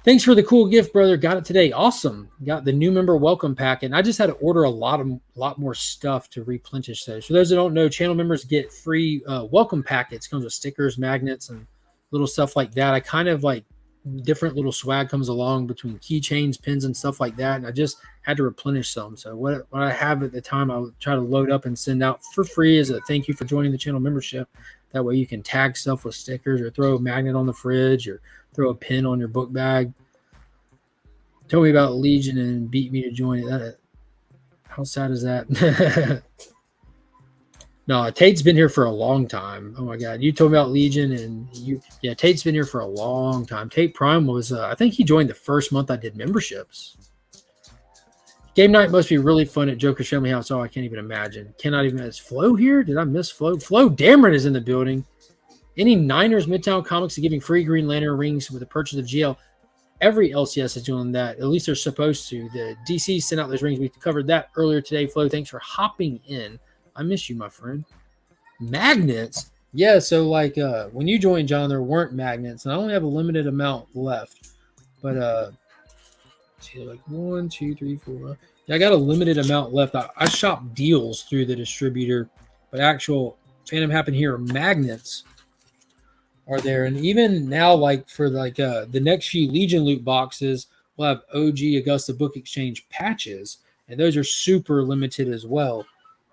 Thanks for the cool gift, brother. Got it today. Awesome. Got the new member welcome pack, and I just had to order a lot more stuff to replenish those. For those that don't know, channel members get free welcome packets. Comes with stickers, magnets, and little stuff like that. I kind of like different little swag comes along between keychains, pins, and stuff like that, and I just had to replenish some. So what I have at the time, I'll try to load up and send out for free as a thank you for joining the channel membership. That way you can tag stuff with stickers or throw a magnet on the fridge or throw a pin on your book bag. Told me about Legion and beat me to join it. How sad is that? No, Tate's been here for a long time. Oh my God. You told me about Legion and Tate's been here for a long time. Tate Prime was, I think he joined the first month I did memberships. Game night must be really fun at Joker's Family House. Oh, I can't even imagine. Cannot even. Is Flo here? Did I miss Flo? Flo Dameron is in the building. Any Niners Midtown Comics are giving free Green Lantern rings with the purchase of GL. Every LCS is doing that. At least they're supposed to. The DC sent out those rings. We covered that earlier today. Flo, thanks for hopping in. I miss you, my friend. Magnets? Yeah, so like when you joined, John, there weren't magnets. And I only have a limited amount left. But see, like 1, 2, 3, 4. Yeah, I got a limited amount left. I shop deals through the distributor. But actual Phantom Happen here magnets are there. And even now, like for like the next few Legion loot boxes, we'll have OG Augusta Book Exchange patches. And those are super limited as well.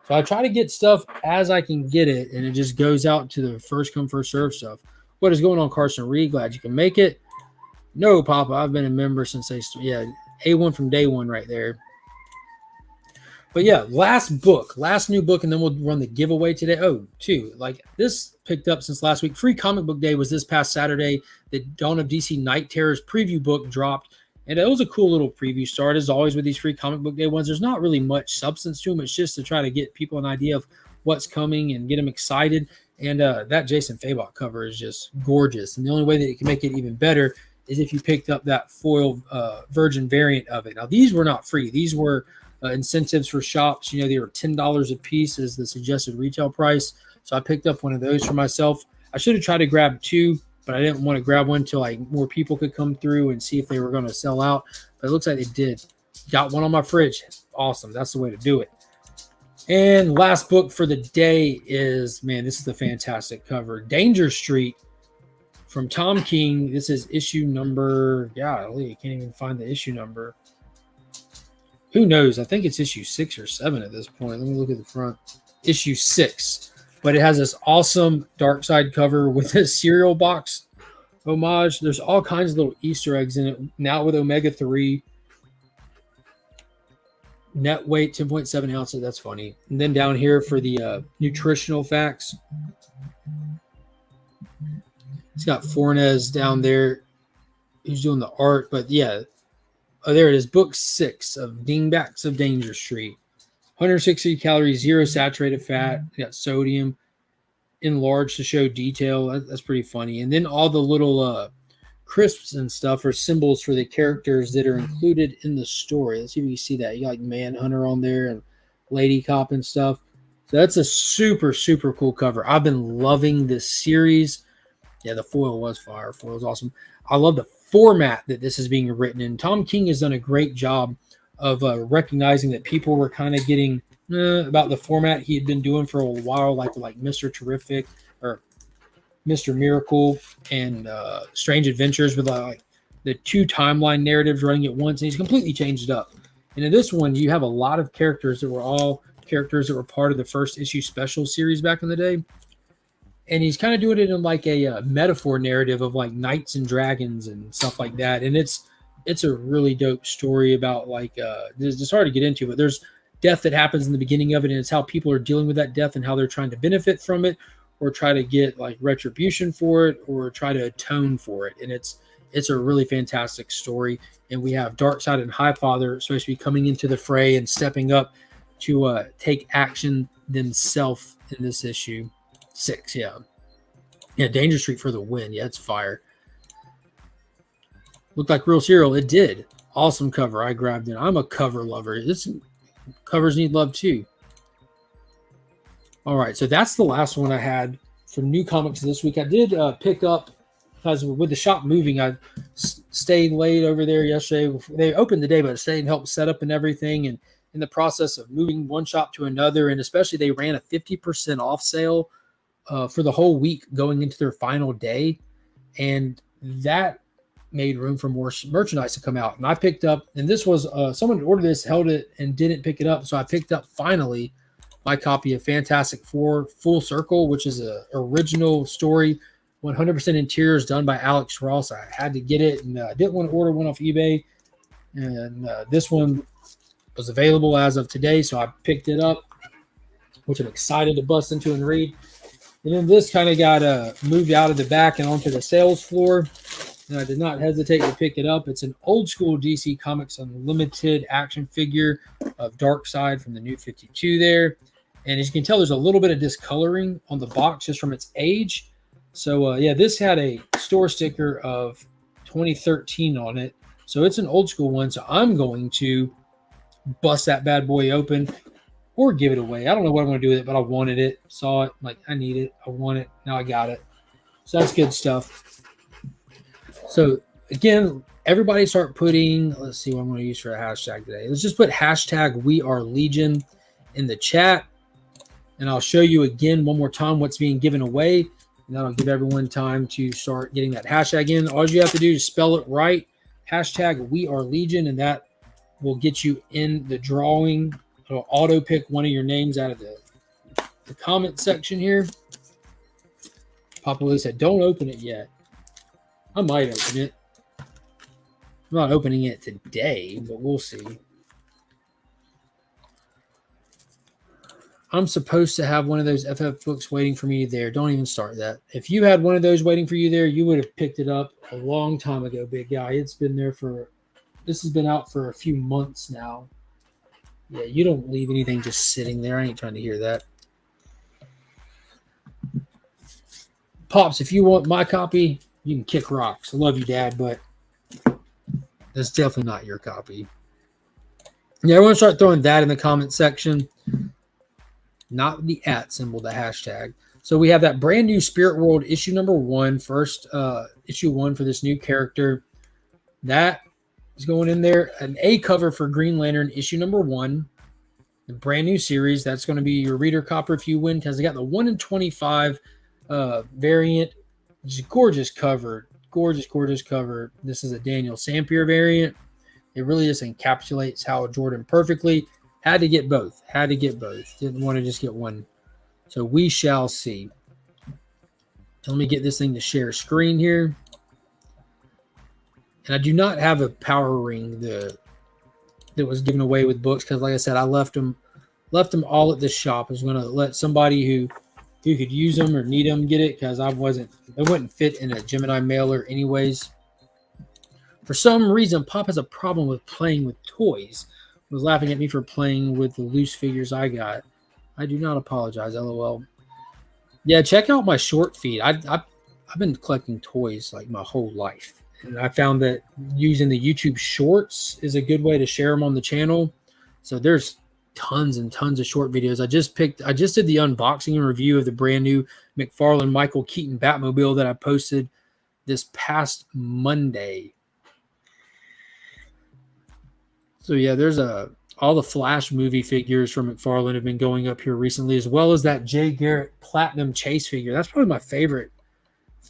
So I try to get stuff as I can get it, and it just goes out to the first come, first serve stuff. What is going on, Carson Reed? Glad you can make it. No, Papa, I've been a member since they started. Yeah, A1 from day one right there. But yeah, last new book, and then we'll run the giveaway today. Oh, two. Like this picked up since last week. Free Comic Book Day was this past Saturday. The Dawn of DC Night Terrors preview book dropped. And it was a cool little preview start. As always with these free comic book day ones, there's not really much substance to them. It's just to try to get people an idea of what's coming and get them excited. And that Jason Fabok cover is just gorgeous. And the only way that it can make it even better is if you picked up that foil virgin variant of it. Now, these were not free. These were incentives for shops. You know, they were $10 a piece as the suggested retail price. So I picked up one of those for myself. I should have tried to grab two, but I didn't want to grab one until like more people could come through and see if they were going to sell out. But it looks like they did. Got one on my fridge. Awesome. That's the way to do it. And last book for the day is, man, this is a fantastic cover. Danger Street from Tom King. This is issue number, golly, I can't even find the issue number. Who knows? I think it's issue 6 or 7 at this point. Let me look at the front. Issue 6. But it has this awesome dark side cover with a cereal box homage. There's all kinds of little Easter eggs in it. Now with omega-3. Net weight, 10.7 ounces. That's funny. And then down here for the nutritional facts. It's got Fornes down there. He's doing the art. But yeah. Oh, there it is. Book 6 of Dingbacks of Danger Street. 160 calories, 0 saturated fat. You got sodium enlarged to show detail. That's pretty funny. And then all the little crisps and stuff are symbols for the characters that are included in the story. Let's see if you can see that. You got like Manhunter on there and Lady Cop and stuff. So that's a super, super cool cover. I've been loving this series. Yeah, the foil was fire. Foil was awesome. I love the format that this is being written in. Tom King has done a great job of recognizing that people were kind of getting about the format he had been doing for a while, like Mr. Terrific or Mr. Miracle and Strange Adventures with like the 2 timeline narratives running at once. And he's completely changed it up. And in this one, you have a lot of characters that were all characters that were part of the first issue special series back in the day. And he's kind of doing it in like a metaphor narrative of like knights and dragons and stuff like that. And it's a really dope story about like it's hard to get into, but there's death that happens in the beginning of it, and it's how people are dealing with that death and how they're trying to benefit from it or try to get like retribution for it or try to atone for it. And it's a really fantastic story. And we have Darkseid and Highfather supposed to be coming into the fray and stepping up to take action themselves in this issue 6. Yeah, Danger Street for the win. Yeah, it's fire. Looked like real cereal. It did. Awesome cover. I grabbed it. I'm a cover lover. This covers need love too. All right, so that's the last one I had for new comics this week. I did pick up, because with the shop moving, I stayed late over there yesterday. They opened the day, but I stayed and helped set up and everything. And in the process of moving one shop to another, and especially they ran a 50% off sale for the whole week going into their final day. And that made room for more merchandise to come out. And I picked up, and this was someone had ordered this, held it, and didn't pick it up. So I picked up finally my copy of Fantastic Four Full Circle, which is an original story, 100% interiors done by Alex Ross. I had to get it, and I didn't want to order one off eBay. And this one was available as of today, so I picked it up, which I'm excited to bust into and read. And then this kind of got moved out of the back and onto the sales floor. and I did not hesitate to pick it up. It's an old school DC Comics Unlimited action figure of Darkseid from the New 52 there. And as you can tell, there's a little bit of discoloring on the box just from its age. So, yeah, this had a store sticker of 2013 on it. So it's an old school one. So I'm going to bust that bad boy open or give it away. I don't know what I'm going to do with it, but I wanted it. Saw it. Like, I need it. I want it. Now I got it. So that's good stuff. So, again, everybody start putting, let's see what I'm going to use for a hashtag today. Let's just put hashtag We Are Legion in the chat. And I'll show you again one more time what's being given away. And that'll give everyone time to start getting that hashtag in. All you have to do is spell it right. Hashtag We Are Legion. And that will get you in the drawing. It'll auto pick one of your names out of the comment section here. Papa Lee said, don't open it yet. I might open it. I'm not opening it today, but we'll see. I'm supposed to have one of those FF books waiting for me there. Don't even start that. If you had one of those waiting for you there, you would have picked it up a long time ago, big guy. It's been there this has been out for a few months now. Yeah, you don't leave anything just sitting there. I ain't trying to hear that. Pops, if you want my copy, you can kick rocks. I love you, Dad, but that's definitely not your copy. Yeah, everyone start throwing that in the comment section. Not the @ symbol, the hashtag. So we have that brand new Spirit World issue number 1, first issue 1 for this new character. That is going in there. An A cover for Green Lantern issue number 1. The brand new series. That's going to be your reader copper if you win, because they got the 1 in 25 variant. Just gorgeous cover. Gorgeous, gorgeous cover. This is a Daniel Sampier variant. It really just encapsulates Hal Jordan perfectly. Had to get both. Had to get both. Didn't want to just get one. So we shall see. So let me get this thing to share screen here. And I do not have a power ring that was given away with books because, like I said, I left them all at this shop. I was going to let somebody who could use them or need them get it because it wouldn't fit in a Gemini mailer anyways. For some reason, Pop has a problem with playing with toys. Was laughing at me for playing with the loose figures I got. I do not apologize, LOL. Yeah, check out my short feed. I've been collecting toys like my whole life. And I found that using the YouTube shorts is a good way to share them on the channel. So there's tons and tons of short videos. I just did the unboxing and review of the brand new McFarlane Michael Keaton Batmobile that I posted this past Monday. So yeah, there's all the Flash movie figures from McFarlane have been going up here recently, as well as that Jay Garrett Platinum Chase figure. That's probably my favorite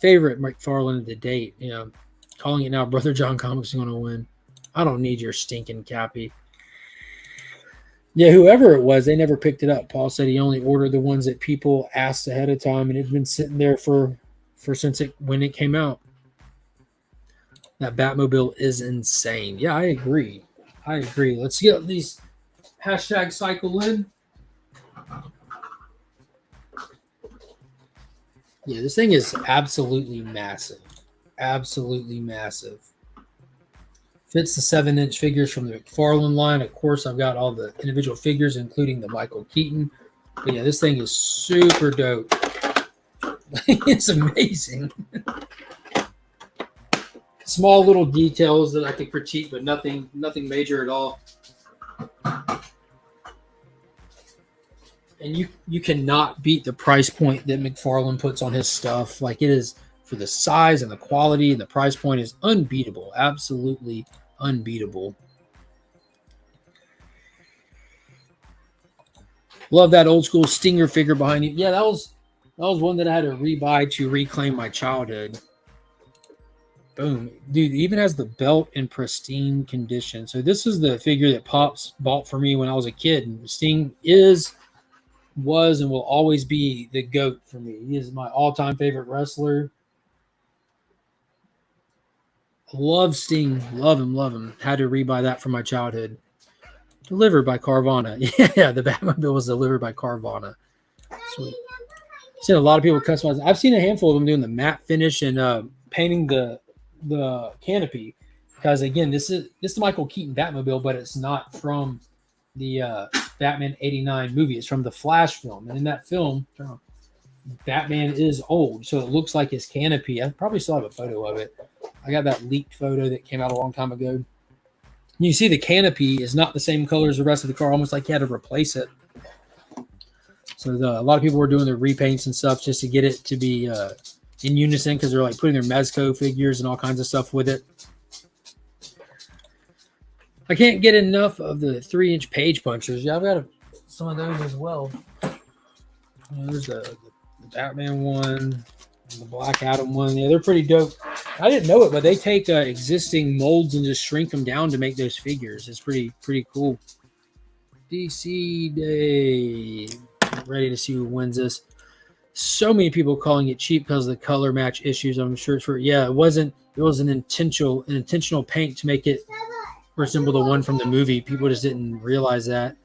McFarlane to date. You know, calling it now, Brother John Comics is going to win. I don't need your stinking Cappy. Yeah, whoever it was, they never picked it up. Paul said he only ordered the ones that people asked ahead of time, and it's been sitting there for when it came out. That Batmobile is insane. Yeah, I agree. Let's get these hashtag cycle in. Yeah, this thing is absolutely massive. Absolutely massive. Fits the 7-inch figures from the McFarlane line. Of course, I've got all the individual figures, including the Michael Keaton. But yeah, this thing is super dope. It's amazing. Small little details that I could critique, but nothing major at all. And you cannot beat the price point that McFarlane puts on his stuff. Like, it is, for the size and the quality, and the price point is unbeatable. Absolutely unbeatable. Love that old school Stinger figure behind you. Yeah, that was one that I had to rebuy to reclaim my childhood. Boom. Dude, it even has the belt in pristine condition. So this is the figure that Pops bought for me when I was a kid. And Sting was and will always be the GOAT for me. He is my all-time favorite wrestler. Love Sting. Love him. Had to rebuy that from my childhood. Delivered by Carvana. Yeah, the Batmobile was delivered by Carvana. Sweet. I've seen a lot of people customize. I've seen a handful of them doing the matte finish and painting the the canopy, because again, this is the Michael Keaton Batmobile, but it's not from the Batman '89 movie. It's from the Flash film, and in that film, Batman is old, so it looks like his canopy. I probably still have a photo of it. I got that leaked photo that came out a long time ago. You see the canopy is not the same color as the rest of the car, almost like you had to replace it. So a lot of people were doing their repaints and stuff just to get it to be in unison, because they're like putting their Mezco figures and all kinds of stuff with it. I can't get enough of the 3-inch page punchers. Yeah, I've got some of those as well. There's the Batman one, the Black Adam one. Yeah, they're pretty dope. I didn't know it, but they take existing molds and just shrink them down to make those figures. It's pretty cool. DC Day. Ready to see who wins this. So many people calling it cheap because of the color match issues. I'm sure it's for, yeah, it was an intentional paint to make it resemble the one from the movie. People just didn't realize that.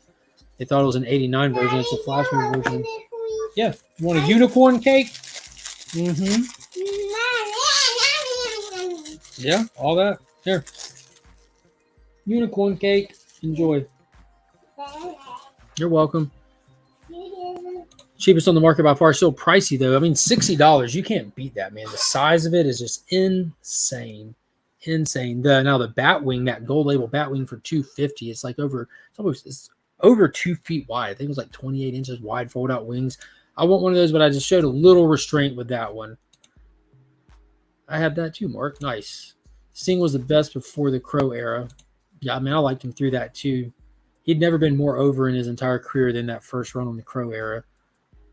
They thought it was an '89 version. It's a Flash movie version. Yeah. You want a unicorn cake? Mm-hmm. Yeah, all that. Here. Unicorn cake. Enjoy. You're welcome. Cheapest on the market by far. Still pricey, though. I mean, $60. You can't beat that, man. The size of it is just insane. Insane. Now the Batwing, that gold label Batwing for $250. It's like it's over 2 feet wide. I think it was like 28 inches wide, fold out wings. I want one of those, but I just showed a little restraint with that one. I had that too, Mark. Nice. Sting was the best before the Crow era. Yeah, I mean, I liked him through that too. He'd never been more over in his entire career than that first run on the Crow era.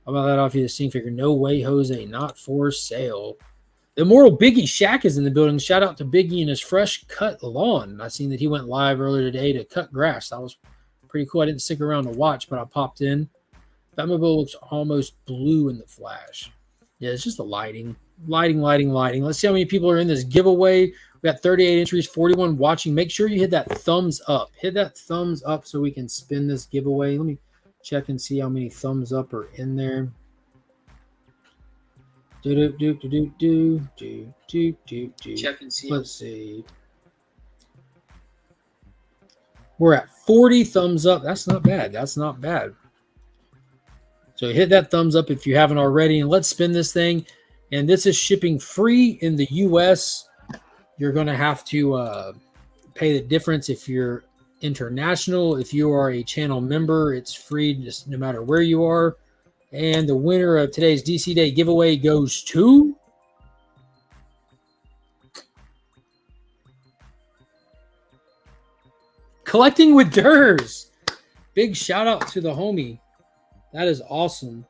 How about that off you, the Sting figure? No way, Jose. Not for sale. The Immortal Biggie Shaq is in the building. Shout out to Biggie and his fresh cut lawn. I seen that he went live earlier today to cut grass. That was pretty cool. I didn't stick around to watch, but I popped in. Batmobile looks almost blue in the flash. Yeah, it's just the lighting. Lighting. Let's see how many people are in this giveaway. We got 38 entries, 41 watching. Make sure you hit that thumbs up. Hit that thumbs up so we can spin this giveaway. Let me check and see how many thumbs up are in there. Check and see. Let's see. We're at 40 thumbs up. That's not bad. That's not bad. So hit that thumbs up if you haven't already, and let's spin this thing. And this is shipping free in the U.S. You're going to have to pay the difference if you're international. If you are a channel member, it's free just no matter where you are. And the winner of today's DC Day giveaway goes to Collecting with Durs. Big shout out to the homie. That is awesome.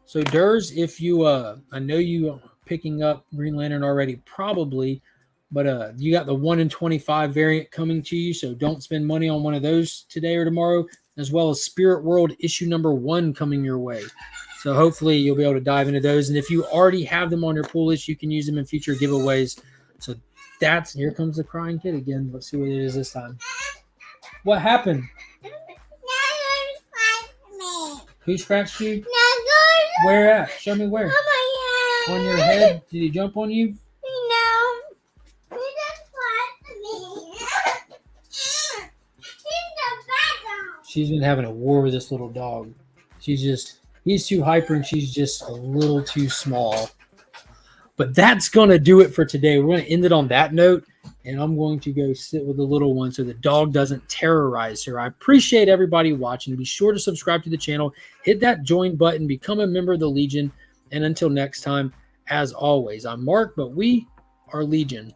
So Durs, if you I know you are picking up Green Lantern already, probably, but you got the 1 in 25 variant coming to you, so don't spend money on one of those today or tomorrow, as well as Spirit World issue number 1 coming your way. So hopefully you'll be able to dive into those. And if you already have them on your pool list, you can use them in future giveaways. So here comes the crying kid again. Let's see what it is this time. What happened? Who scratched you? Where at? Show me where. On your head? Did he jump on you? No. He just scratched me. She's been having a war with this little dog. He's too hyper and she's just a little too small. But that's going to do it for today. We're going to end it on that note, and I'm going to go sit with the little one so the dog doesn't terrorize her. I appreciate everybody watching. Be sure to subscribe to the channel, hit that join button, become a member of the Legion, and until next time, as always, I'm Mark, but we are Legion.